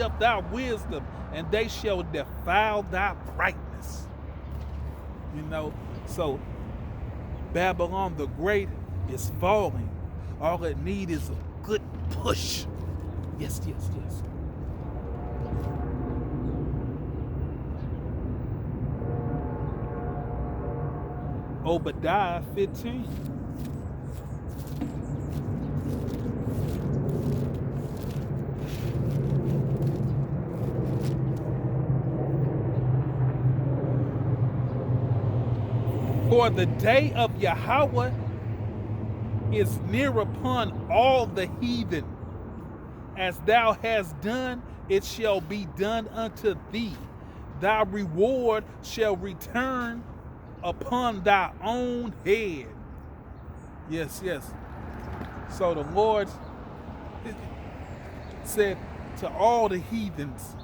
of thy wisdom, and they shall defile thy brightness. You know, so Babylon the Great is falling. All it need is a good push. Yes, yes, yes. Obadiah 15. For the day of Yahweh is near upon all the heathen. As thou hast done, it shall be done unto thee. Thy reward shall return upon thy own head. Yes, yes. So the Lord said to all the heathens,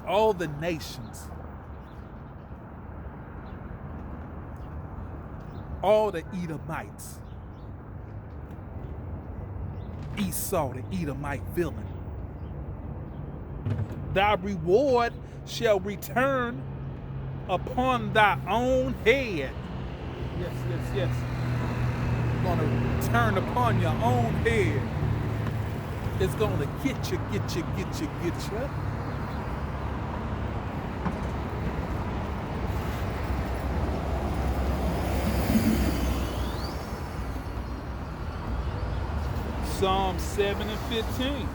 all the nations, all the Edomites, Esau, the Edomite villain, thy reward shall return upon thy own head. Yes, yes, yes. Gonna return upon your own head. It's gonna get you, get you, get you, get you. Psalm 7 and 15.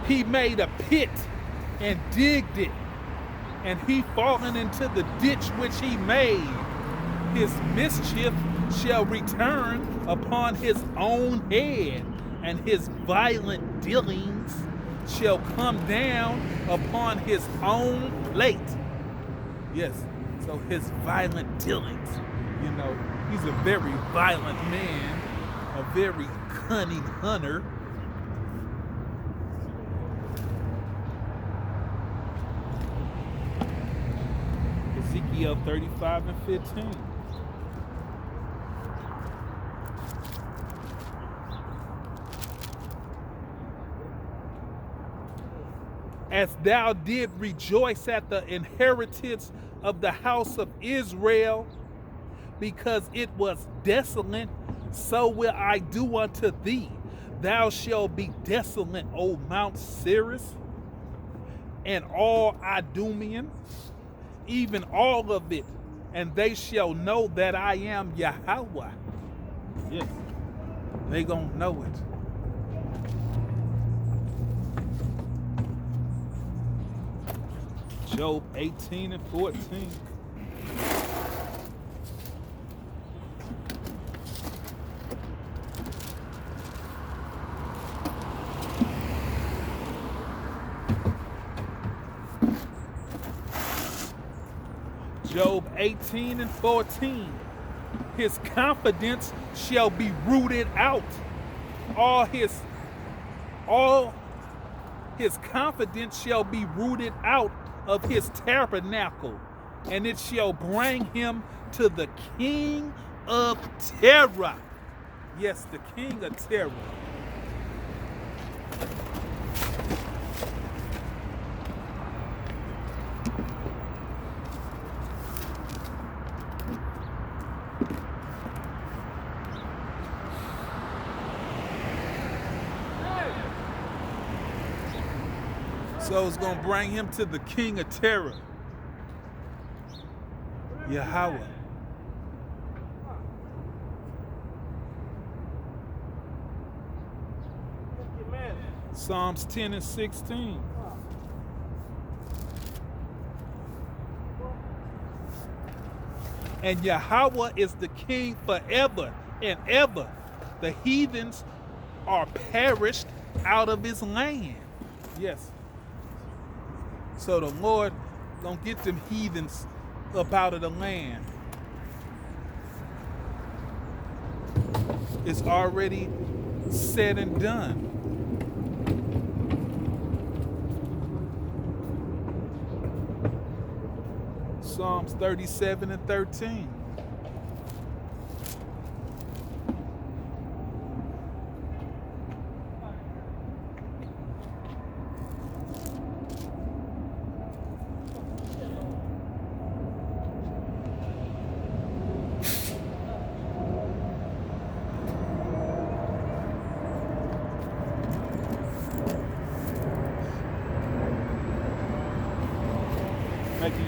He made a pit and digged it, and he fallen into the ditch which he made. His mischief shall return upon his own head, and his violent dealings shall come down upon his own plate. Yes, so his violent dealings, you know, he's a very violent man, a very cunning hunter. Ezekiel 35 and 15. As thou did rejoice at the inheritance of the house of Israel, because it was desolate, so will I do unto thee. Thou shalt be desolate, O Mount Seirus, and all Idumean, even all of it, and they shall know that I am Yahweh. Yes, they gonna know it. Job 18 and 14. Job 18 and 14. His confidence shall be rooted out. All his confidence shall be rooted out of his tabernacle, and it shall bring him to the king of terror. Yes, the king of terror. So it's going to bring him to the king of terror, Yahweh. Psalms 10 and 16. And Yahweh is the king forever and ever. The heathens are perished out of his land. Yes. So the Lord gonna get them heathens up out of the land. It's already said and done. Psalms 37 and 13.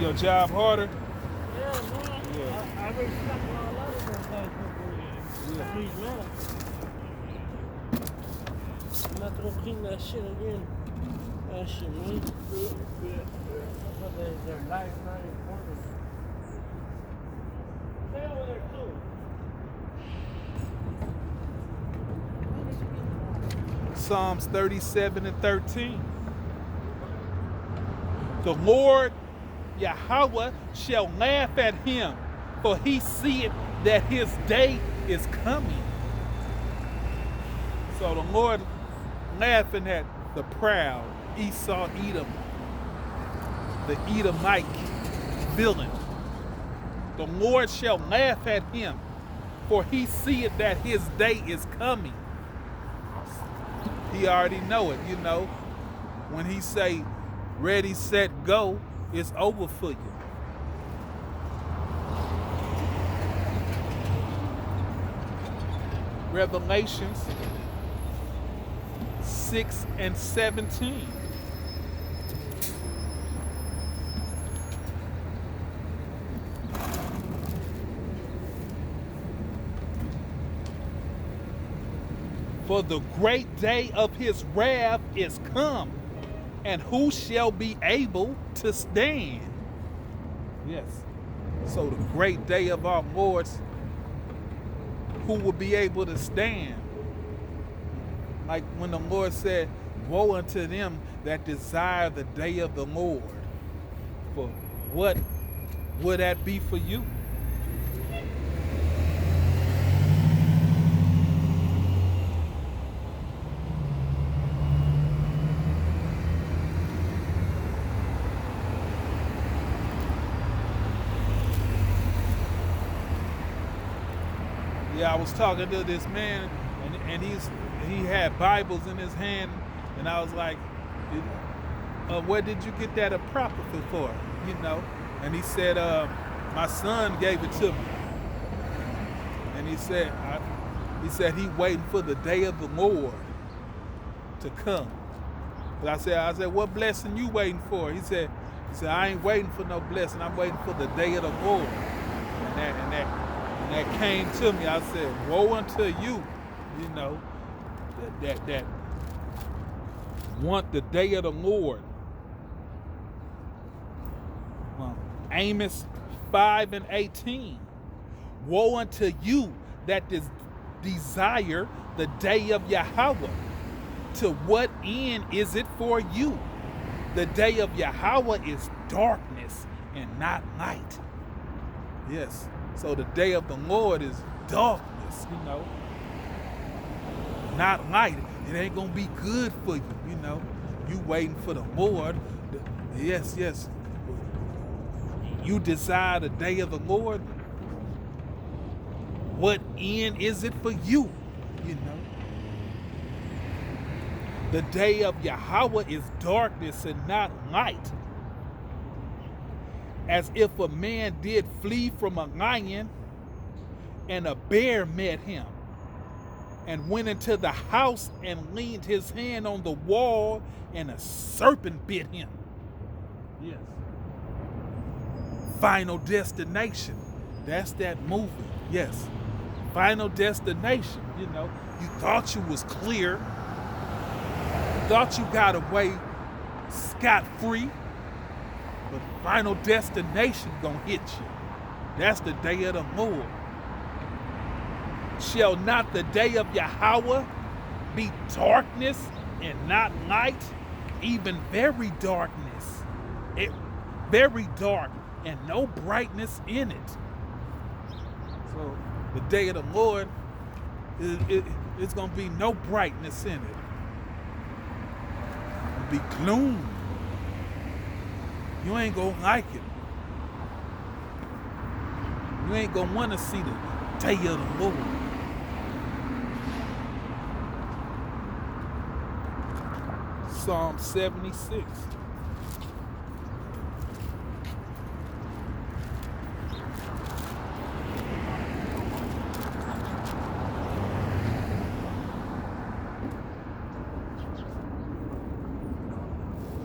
your job harder? Yeah, man. Yeah. I already stuck with a lot of those guys before you. Yeah. Please, man. I'm not gonna clean that shit again. That shit, man. But their life's not important. Stay over there, too. Psalms 37 and 13. The Lord Yahweh shall laugh at him, for he seeth that his day is coming. So the Lord laughing at the proud Esau Edom, the Edomite villain. The Lord shall laugh at him, for he seeth that his day is coming. He already know it, you know. When he say, ready, set, go, it's over for you. Revelations 6 and 17. For the great day of his wrath is come, and who shall be able to stand? Yes. So the great day of our Lord's, who will be able to stand? Like when the Lord said, woe unto them that desire the day of the Lord. For what would that be for you? Yeah, I was talking to this man, and he had Bibles in his hand, and I was like, where did you get that apocrypha for? You know? And he said, my son gave it to me. And he said he waiting for the day of the Lord to come. But I said, what blessing you waiting for? He said, I ain't waiting for no blessing. I'm waiting for the day of the Lord. And that came to me. I said, woe unto you, you know, that want the day of the Lord. Amos 5 and 18. Woe unto you that desire the day of Yahweh. To what end is it for you? The day of Yahweh is darkness and not light. Yes. So the day of the Lord is darkness, you know. Not light. It ain't gonna be good for you, you know. You waiting for the Lord. Yes, yes. You desire the day of the Lord. What end is it for you, you know? The day of Yahweh is darkness and not light. As if a man did flee from a lion, and a bear met him, and went into the house and leaned his hand on the wall, and a serpent bit him. Yes. Final Destination. That's that movie. Yes. Final Destination. You know, you thought you was clear. You thought you got away scot-free. But Final Destination gonna hit you. That's the day of the Lord. Shall not the day of Yahweh be darkness and not light? Even very darkness. Very dark and no brightness in it. So the day of the Lord, it's gonna be no brightness in it. It'll be gloom. You ain't gonna like it. You ain't gonna want to see the day of the Lord. Psalm 76.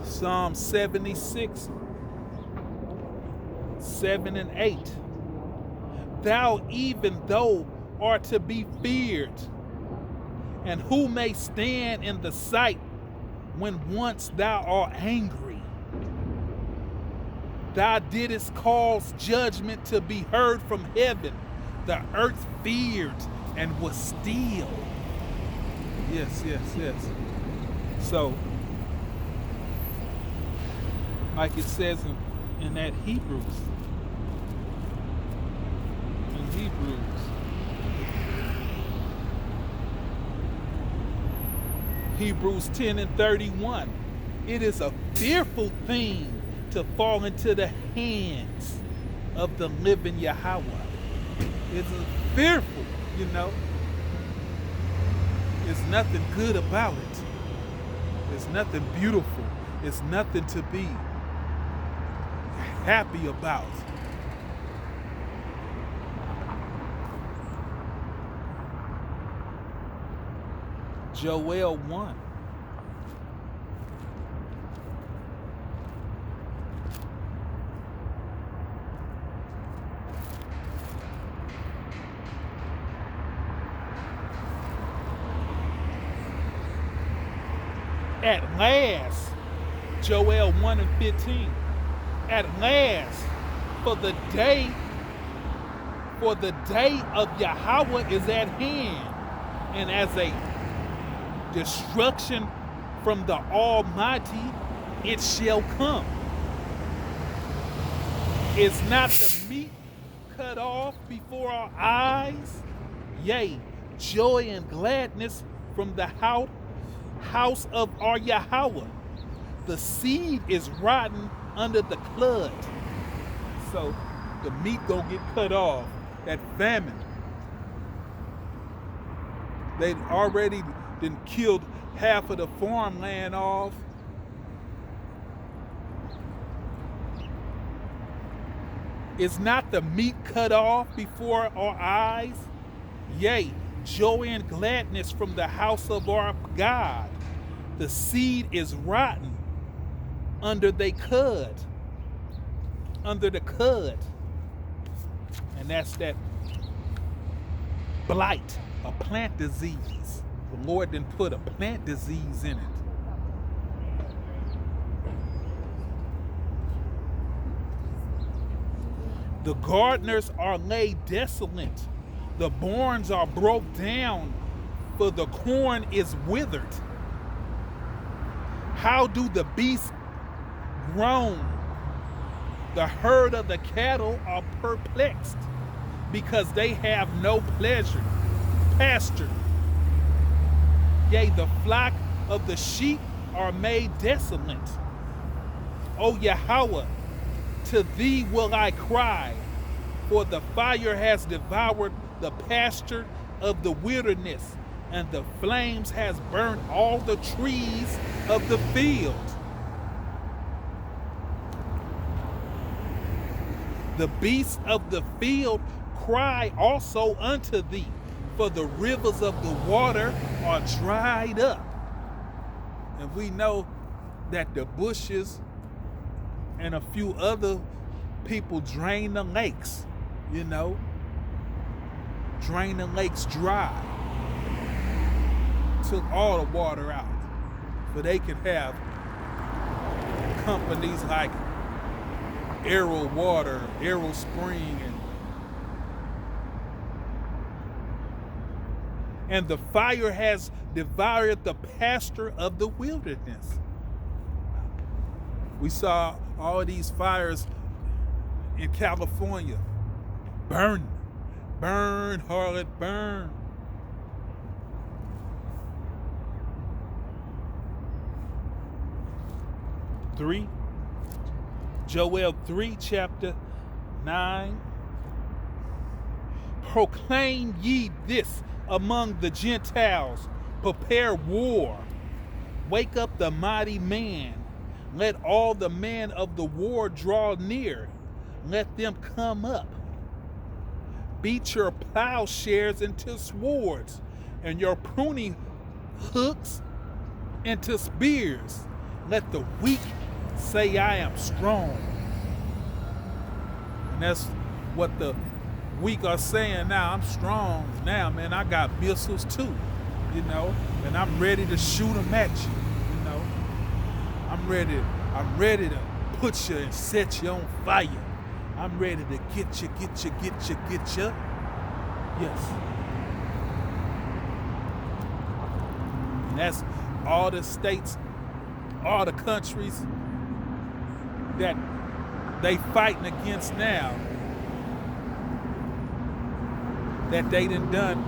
Psalm 76 7 and 8. Thou even though art to be feared, and who may stand in the sight when once thou art angry? Thou didst cause judgment to be heard from heaven. The earth feared and was still. Yes. So, like it says in that Hebrews. Hebrews 10 and 31. It is a fearful thing to fall into the hands of the living Yahweh. It's fearful, you know. There's nothing good about it. There's nothing beautiful. It's nothing to be happy about. Joel 1. At last, Joel 1 and 15. At last, for the day of Yahweh is at hand, and as a destruction from the Almighty it shall come. Is not the meat cut off before our eyes? Yea, joy and gladness from the house of our Yahweh. The seed is rotten under the clod. So the meat gonna get cut off. That famine. They'd already been killed half of the farmland off. Is not the meat cut off before our eyes? Yea, joy and gladness from the house of our God. The seed is rotten under the cud. And that's that blight, a plant disease. The Lord didn't put a plant disease in it. The gardeners are laid desolate. The barns are broke down, for the corn is withered. How do the beasts groan? The herd of the cattle are perplexed, because they have no pasture. Yea, the flock of the sheep are made desolate. O Yahweh, to thee will I cry, for the fire has devoured the pasture of the wilderness, and the flames has burnt all the trees of the field. The beasts of the field cry also unto thee, for the rivers of the water are dried up. And we know that the bushes and a few other people drain the lakes, you know, drain the lakes dry, took all the water out, so they could have companies like Arrow Water, Arrow Spring, and the fire has devoured the pasture of the wilderness. We saw all these fires in California. Burn, burn, harlot, burn. Joel 3, chapter 9. Proclaim ye this among the Gentiles. Prepare war. Wake up the mighty man. Let all the men of the war draw near. Let them come up. Beat your plowshares into swords, and your pruning hooks into spears. Let the weak say, I am strong. And that's what the weak are saying now. I'm strong now, man. I got missiles too, you know, and I'm ready to shoot them at you, you know. I'm ready to put you and set you on fire. I'm ready to get you. Yes. And that's all the states, all the countries that they fighting against now, that they done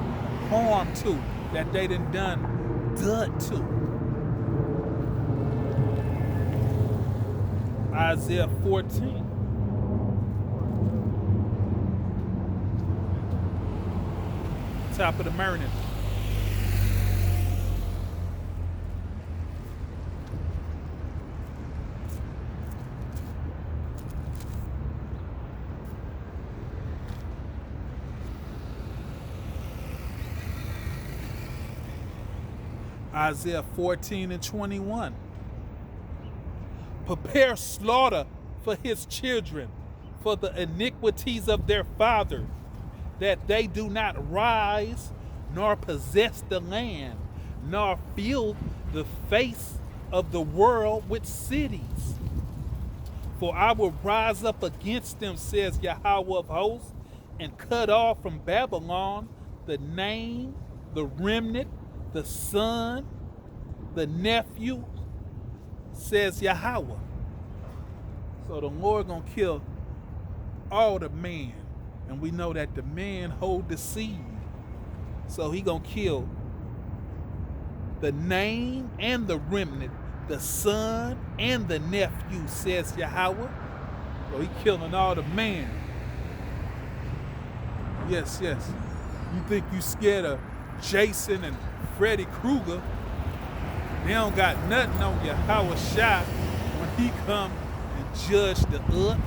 harm to, that they done dirt to. Isaiah 14. Top of the morning. Isaiah 14 and 21. Prepare slaughter for his children, for the iniquities of their father, that they do not rise, nor possess the land, nor fill the face of the world with cities. For I will rise up against them, says Yahweh of hosts, and cut off from Babylon the name, the remnant, the son, the nephew, says Yahweh. So the Lord gonna kill all the man. And we know that the man hold the seed. So he gonna kill the name and the remnant, the son and the nephew, says Yahweh. So he killing all the man. Yes, yes. You think you scared of Jason and Freddy Krueger? They don't got nothing on Yahweh Shai when he come and judge the earth.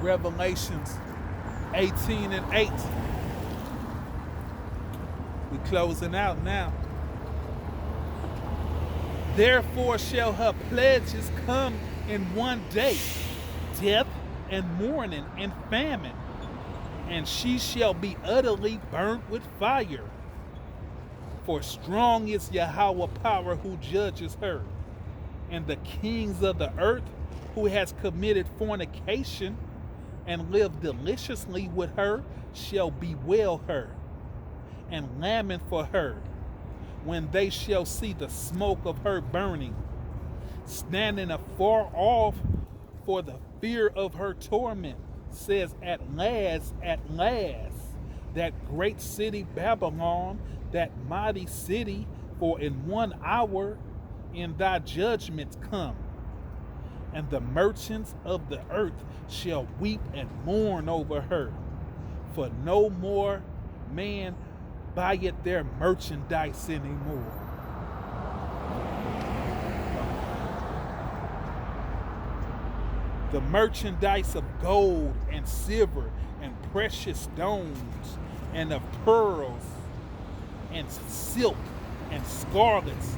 Revelations 18 and 8. We closing out now. Therefore shall her pledges come in one day, death and mourning and famine, and she shall be utterly burnt with fire. For strong is Yahweh power who judges her, and the kings of the earth who has committed fornication and live deliciously with her shall bewail her and lament for her when they shall see the smoke of her burning, standing afar off for the fear of her torment, says at last, that great city Babylon, that mighty city, for in 1 hour in thy judgments come. And the merchants of the earth shall weep and mourn over her, for no more man buyeth their merchandise anymore. The merchandise of gold and silver and precious stones and of pearls and silk and scarlets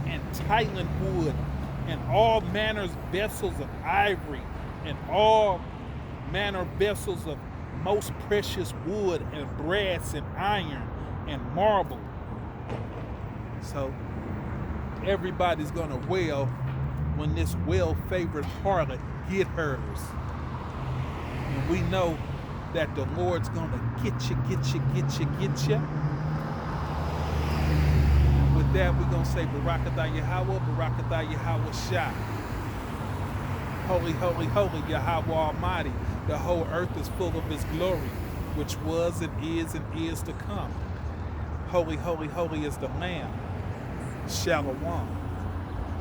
and Thailand wood and all manners vessels of ivory, and all manner vessels of most precious wood, and brass, and iron, and marble. So everybody's gonna wail when this well-favored harlot get hers. And we know that the Lord's gonna get you. With that, we're going to say Barakatah Yahweh, Barakatah Yahweh Shai. Holy, holy, holy Yahweh Almighty. The whole earth is full of his glory, which was and is to come. Holy, holy, holy is the Lamb. Shalom.